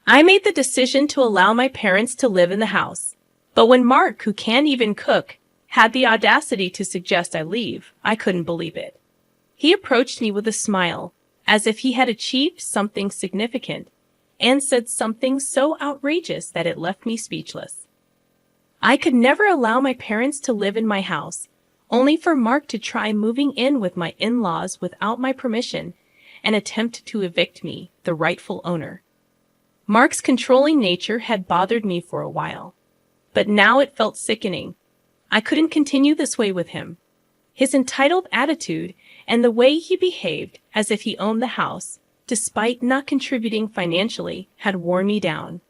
I made the decision to allow my parents to live in the house. But when Mark, who can't even cook, had the audacity to suggest I leave, I couldn't believe it. He approached me with a smile, as if he had achieved something significant, and said something so outrageous that it left me speechless. I could never allow my parents to live in my house, only for Mark to try moving in with my in-laws without my permission and attempt to evict me, the rightful owner. Mark's controlling nature had bothered me for a while, but now it felt sickening. I couldn't continue this way with him. His entitled attitude and the way he behaved as if he owned the house, despite not contributing financially, had worn me down.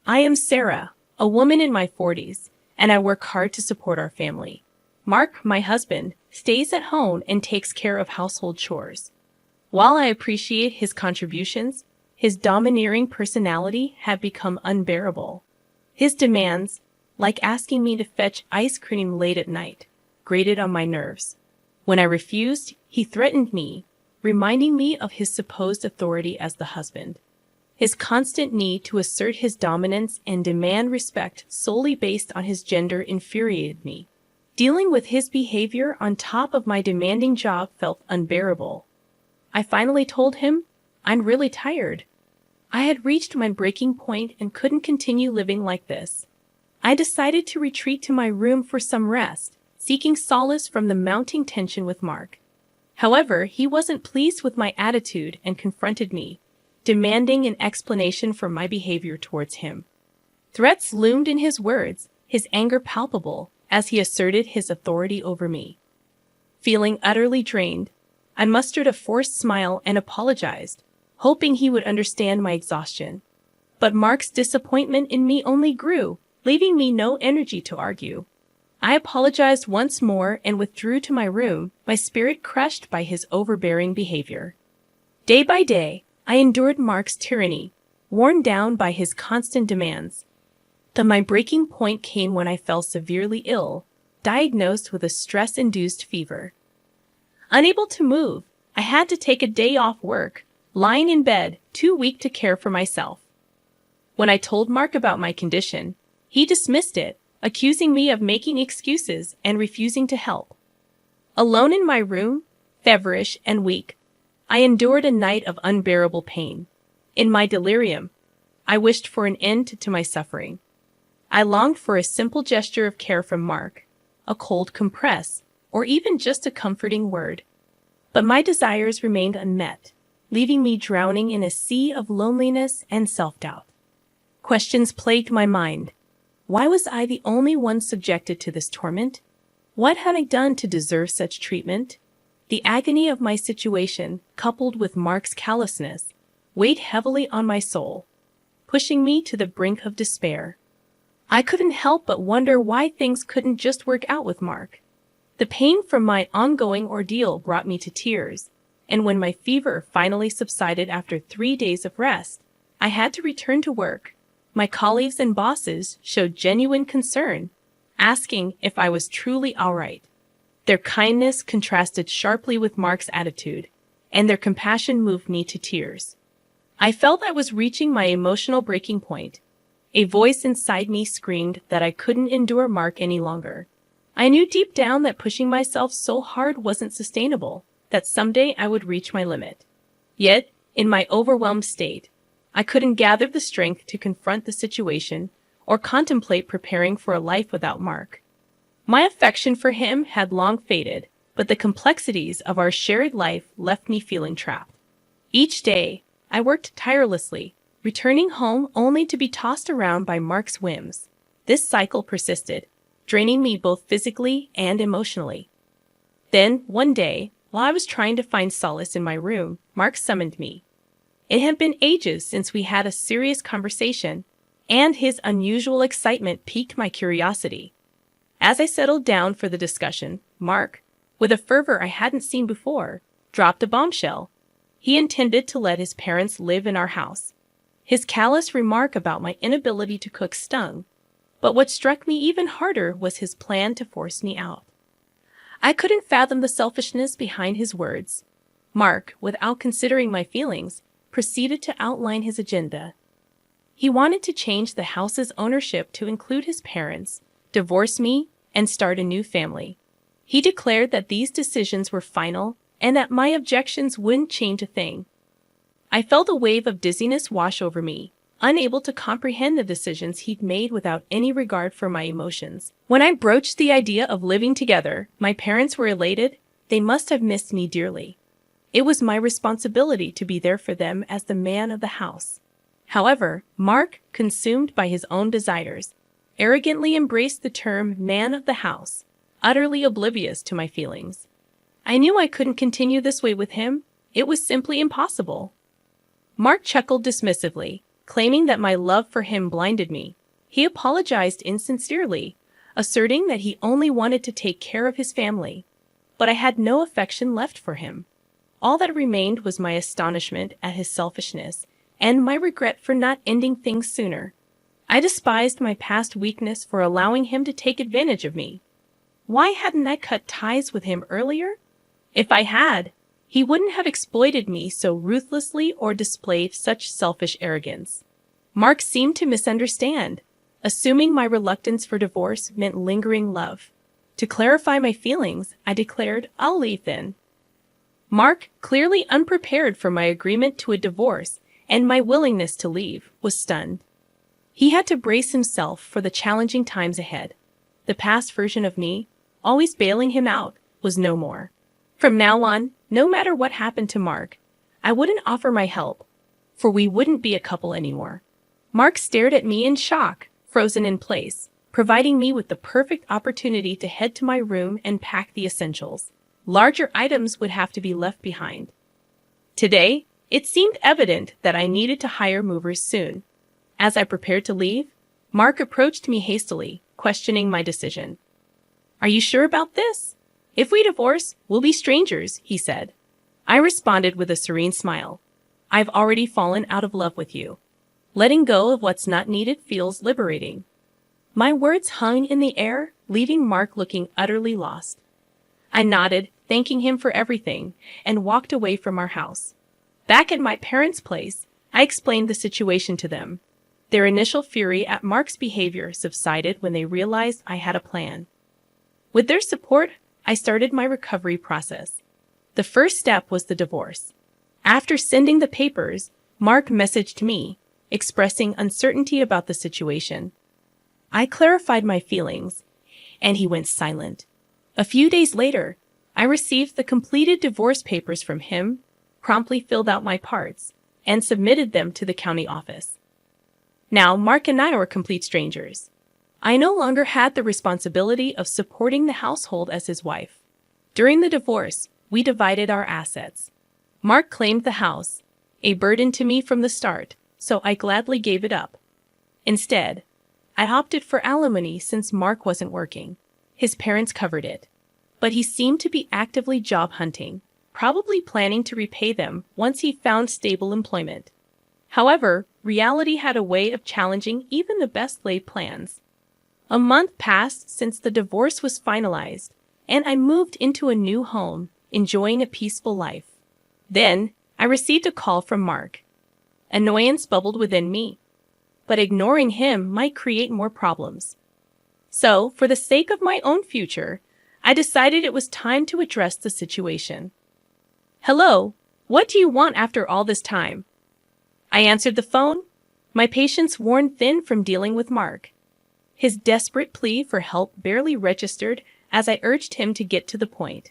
I am Sarah, a woman in my 40s, and I work hard to support our family. Mark, my husband, stays at home and takes care of household chores. While I appreciate his contributions, his domineering personality had become unbearable. His demands, like asking me to fetch ice cream late at night, grated on my nerves. When I refused, he threatened me, reminding me of his supposed authority as the husband. His constant need to assert his dominance and demand respect solely based on his gender infuriated me. Dealing with his behavior on top of my demanding job felt unbearable. I finally told him, I'm really tired. I had reached my breaking point and couldn't continue living like this. I decided to retreat to my room for some rest, seeking solace from the mounting tension with Mark. However, he wasn't pleased with my attitude and confronted me, demanding an explanation for my behavior towards him. Threats loomed in his words, his anger palpable, as he asserted his authority over me. Feeling utterly drained, I mustered a forced smile and apologized, hoping he would understand my exhaustion. But Mark's disappointment in me only grew, leaving me no energy to argue. I apologized once more and withdrew to my room, my spirit crushed by his overbearing behavior. Day by day, I endured Mark's tyranny, worn down by his constant demands. But my breaking point came when I fell severely ill, diagnosed with a stress-induced fever. Unable to move, I had to take a day off work, lying in bed, too weak to care for myself. When I told Mark about my condition, he dismissed it, accusing me of making excuses and refusing to help. Alone in my room, feverish and weak, I endured a night of unbearable pain. In my delirium, I wished for an end to my suffering. I longed for a simple gesture of care from Mark, a cold compress, or even just a comforting word. But my desires remained unmet, leaving me drowning in a sea of loneliness and self-doubt. Questions plagued my mind. Why was I the only one subjected to this torment? What had I done to deserve such treatment? The agony of my situation, coupled with Mark's callousness, weighed heavily on my soul, pushing me to the brink of despair. I couldn't help but wonder why things couldn't just work out with Mark. The pain from my ongoing ordeal brought me to tears, and when my fever finally subsided after 3 days of rest, I had to return to work. My colleagues and bosses showed genuine concern, asking if I was truly all right. Their kindness contrasted sharply with Mark's attitude, and their compassion moved me to tears. I felt I was reaching my emotional breaking point. A voice inside me screamed that I couldn't endure Mark any longer. I knew deep down that pushing myself so hard wasn't sustainable, that someday I would reach my limit. Yet, in my overwhelmed state, I couldn't gather the strength to confront the situation or contemplate preparing for a life without Mark. My affection for him had long faded, but the complexities of our shared life left me feeling trapped. Each day, I worked tirelessly, returning home only to be tossed around by Mark's whims. This cycle persisted, draining me both physically and emotionally. Then, one day, while I was trying to find solace in my room, Mark summoned me. It had been ages since we had a serious conversation, and his unusual excitement piqued my curiosity. As I settled down for the discussion, Mark, with a fervor I hadn't seen before, dropped a bombshell. He intended to let his parents live in our house. His callous remark about my inability to cook stung, but what struck me even harder was his plan to force me out. I couldn't fathom the selfishness behind his words. Mark, without considering my feelings, proceeded to outline his agenda. He wanted to change the house's ownership to include his parents, divorce me, and start a new family. He declared that these decisions were final and that my objections wouldn't change a thing. I felt a wave of dizziness wash over me, unable to comprehend the decisions he'd made without any regard for my emotions. When I broached the idea of living together, my parents were elated. They must have missed me dearly. It was my responsibility to be there for them as the man of the house. However, Mark, consumed by his own desires, arrogantly embraced the term man of the house, utterly oblivious to my feelings. I knew I couldn't continue this way with him. It was simply impossible. Mark chuckled dismissively, claiming that my love for him blinded me. He apologized insincerely, asserting that he only wanted to take care of his family. But I had no affection left for him. All that remained was my astonishment at his selfishness and my regret for not ending things sooner. I despised my past weakness for allowing him to take advantage of me. Why hadn't I cut ties with him earlier? If I had, he wouldn't have exploited me so ruthlessly or displayed such selfish arrogance. Mark seemed to misunderstand, assuming my reluctance for divorce meant lingering love. To clarify my feelings, I declared, "I'll leave then." Mark, clearly unprepared for my agreement to a divorce and my willingness to leave, was stunned. He had to brace himself for the challenging times ahead. The past version of me, always bailing him out, was no more. From now on, no matter what happened to Mark, I wouldn't offer my help, for we wouldn't be a couple anymore. Mark stared at me in shock, frozen in place, providing me with the perfect opportunity to head to my room and pack the essentials. Larger items would have to be left behind. Today, it seemed evident that I needed to hire movers soon. As I prepared to leave, Mark approached me hastily, questioning my decision. "Are you sure about this? If we divorce, we'll be strangers," he said. I responded with a serene smile. "I've already fallen out of love with you. Letting go of what's not needed feels liberating." My words hung in the air, leaving Mark looking utterly lost. I nodded, thanking him for everything, and walked away from our house. Back at my parents' place, I explained the situation to them. Their initial fury at Mark's behavior subsided when they realized I had a plan. With their support, I started my recovery process. The first step was the divorce. After sending the papers, Mark messaged me, expressing uncertainty about the situation. I clarified my feelings, and he went silent. A few days later, I received the completed divorce papers from him, promptly filled out my parts, and submitted them to the county office. Now, Mark and I were complete strangers. I no longer had the responsibility of supporting the household as his wife. During the divorce, we divided our assets. Mark claimed the house, a burden to me from the start, so I gladly gave it up. Instead, I opted for alimony since Mark wasn't working. His parents covered it, but he seemed to be actively job hunting, probably planning to repay them once he found stable employment. However, reality had a way of challenging even the best laid plans. A month passed since the divorce was finalized, and I moved into a new home, enjoying a peaceful life. Then, I received a call from Mark. Annoyance bubbled within me, but ignoring him might create more problems. So, for the sake of my own future, I decided it was time to address the situation. "Hello, what do you want after all this time?" I answered the phone, my patience worn thin from dealing with Mark. His desperate plea for help barely registered as I urged him to get to the point.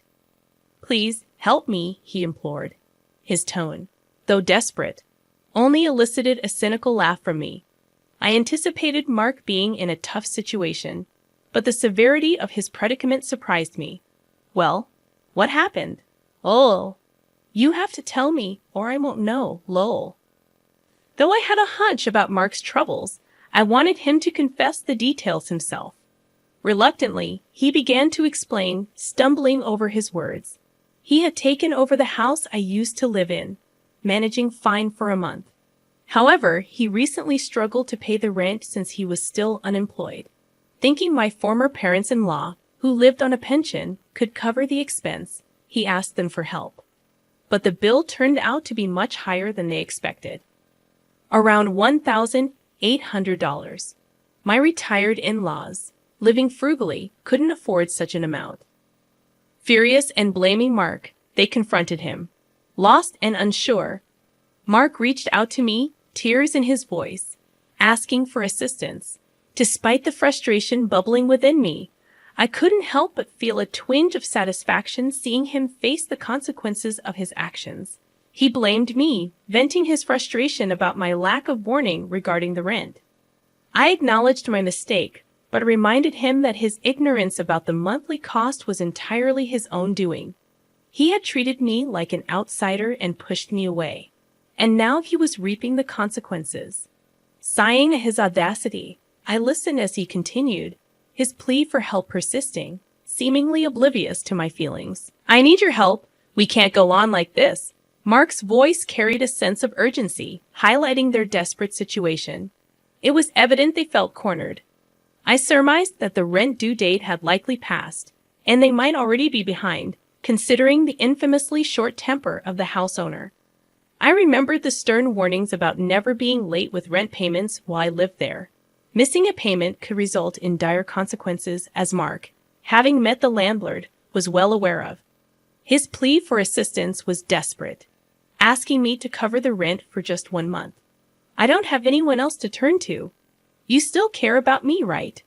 "Please, help me," he implored. His tone, though desperate, only elicited a cynical laugh from me. I anticipated Mark being in a tough situation, but the severity of his predicament surprised me. "Well, what happened?" "Oh, you have to tell me or I won't know, lol." Though I had a hunch about Mark's troubles, I wanted him to confess the details himself. Reluctantly, he began to explain, stumbling over his words. He had taken over the house I used to live in, managing fine for a month. However, he recently struggled to pay the rent since he was still unemployed. Thinking my former parents-in-law, who lived on a pension, could cover the expense, he asked them for help. But the bill turned out to be much higher than they expected. Around $800. My retired in-laws, living frugally, couldn't afford such an amount. Furious and blaming Mark, they confronted him. Lost and unsure, Mark reached out to me, tears in his voice, asking for assistance. Despite the frustration bubbling within me, I couldn't help but feel a twinge of satisfaction seeing him face the consequences of his actions. He blamed me, venting his frustration about my lack of warning regarding the rent. I acknowledged my mistake, but reminded him that his ignorance about the monthly cost was entirely his own doing. He had treated me like an outsider and pushed me away, and now he was reaping the consequences. Sighing at his audacity, I listened as he continued, his plea for help persisting, seemingly oblivious to my feelings. "I need your help. We can't go on like this." Mark's voice carried a sense of urgency, highlighting their desperate situation. It was evident they felt cornered. I surmised that the rent due date had likely passed, and they might already be behind, considering the infamously short temper of the house owner. I remembered the stern warnings about never being late with rent payments while I lived there. Missing a payment could result in dire consequences, as Mark, having met the landlord, was well aware of. His plea for assistance was desperate, asking me to cover the rent for just 1 month. "I don't have anyone else to turn to. You still care about me, right?"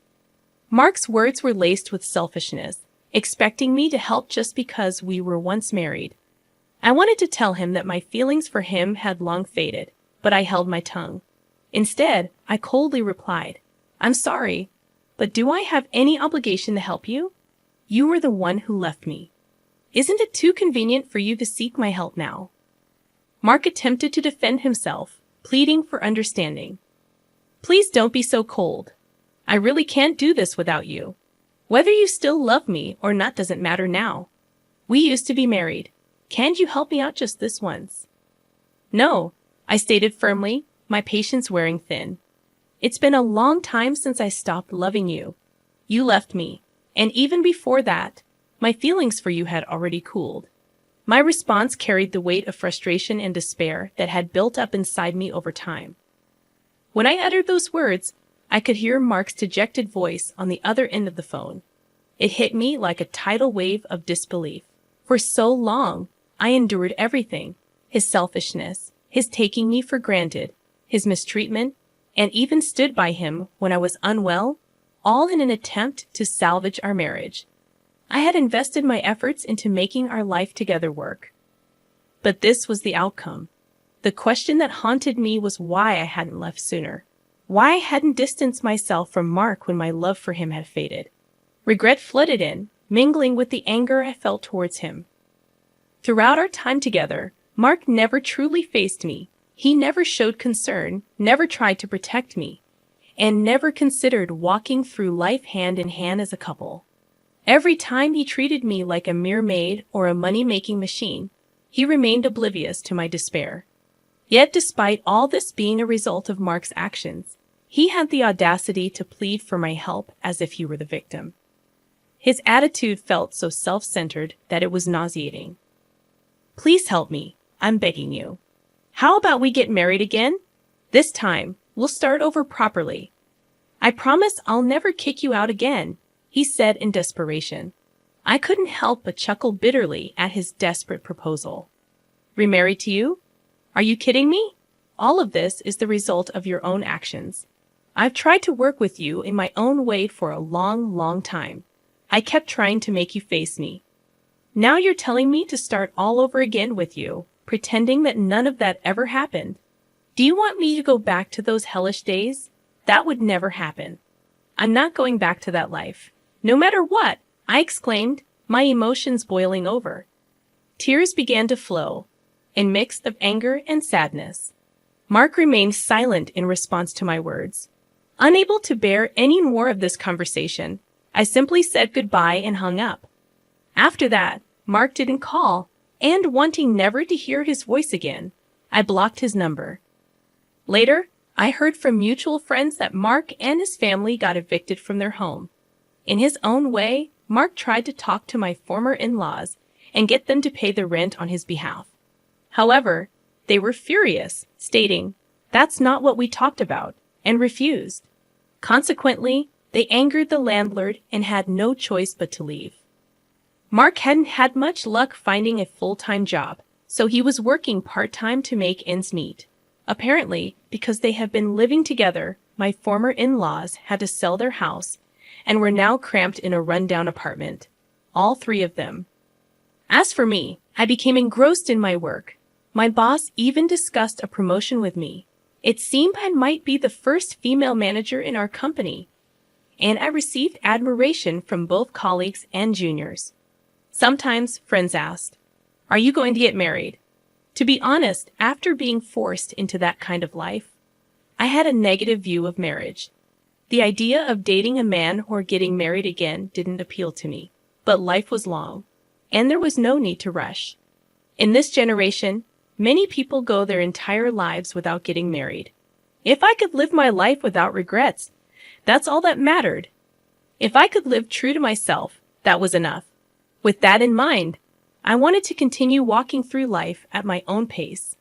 Mark's words were laced with selfishness, expecting me to help just because we were once married. I wanted to tell him that my feelings for him had long faded, but I held my tongue. Instead, I coldly replied, "I'm sorry, but do I have any obligation to help you? You were the one who left me. Isn't it too convenient for you to seek my help now?" Mark attempted to defend himself, pleading for understanding. "Please don't be so cold. I really can't do this without you. Whether you still love me or not doesn't matter now. We used to be married. Can't you help me out just this once?" "No," I stated firmly, my patience wearing thin. "It's been a long time since I stopped loving you. You left me, and even before that, my feelings for you had already cooled." My response carried the weight of frustration and despair that had built up inside me over time. When I uttered those words, I could hear Mark's dejected voice on the other end of the phone. It hit me like a tidal wave of disbelief. For so long, I endured everything: his selfishness, his taking me for granted, his mistreatment, and even stood by him when I was unwell, all in an attempt to salvage our marriage. I had invested my efforts into making our life together work. But this was the outcome. The question that haunted me was why I hadn't left sooner. Why I hadn't distanced myself from Mark when my love for him had faded. Regret flooded in, mingling with the anger I felt towards him. Throughout our time together, Mark never truly faced me. He never showed concern, never tried to protect me, and never considered walking through life hand in hand as a couple. Every time he treated me like a mere maid or a money-making machine, he remained oblivious to my despair. Yet despite all this being a result of Mark's actions, he had the audacity to plead for my help as if he were the victim. His attitude felt so self-centered that it was nauseating. "Please help me. I'm begging you. How about we get married again? This time, we'll start over properly. I promise I'll never kick you out again," he said in desperation. I couldn't help but chuckle bitterly at his desperate proposal. "Remarried to you? Are you kidding me? All of this is the result of your own actions. I've tried to work with you in my own way for a long, long time. I kept trying to make you face me. Now you're telling me to start all over again with you, pretending that none of that ever happened. Do you want me to go back to those hellish days? That would never happen. I'm not going back to that life. No matter what," I exclaimed, my emotions boiling over. Tears began to flow, a mix of anger and sadness. Mark remained silent in response to my words. Unable to bear any more of this conversation, I simply said goodbye and hung up. After that, Mark didn't call, and wanting never to hear his voice again, I blocked his number. Later, I heard from mutual friends that Mark and his family got evicted from their home. In his own way, Mark tried to talk to my former in-laws and get them to pay the rent on his behalf. However, they were furious, stating, "That's not what we talked about. and refused. Consequently, they angered the landlord and had no choice but to leave. Mark hadn't had much luck finding a full-time job, so he was working part-time to make ends meet. Apparently, because they have been living together, my former in-laws had to sell their house and were now cramped in a run-down apartment. All three of them. As for me, I became engrossed in my work. My boss even discussed a promotion with me. It seemed I might be the first female manager in our company, and I received admiration from both colleagues and juniors. Sometimes friends asked, "Are you going to get married?" To be honest, after being forced into that kind of life, I had a negative view of marriage. The idea of dating a man or getting married again didn't appeal to me, but life was long, and there was no need to rush. In this generation, many people go their entire lives without getting married. If I could live my life without regrets, that's all that mattered. If I could live true to myself, that was enough. With that in mind, I wanted to continue walking through life at my own pace,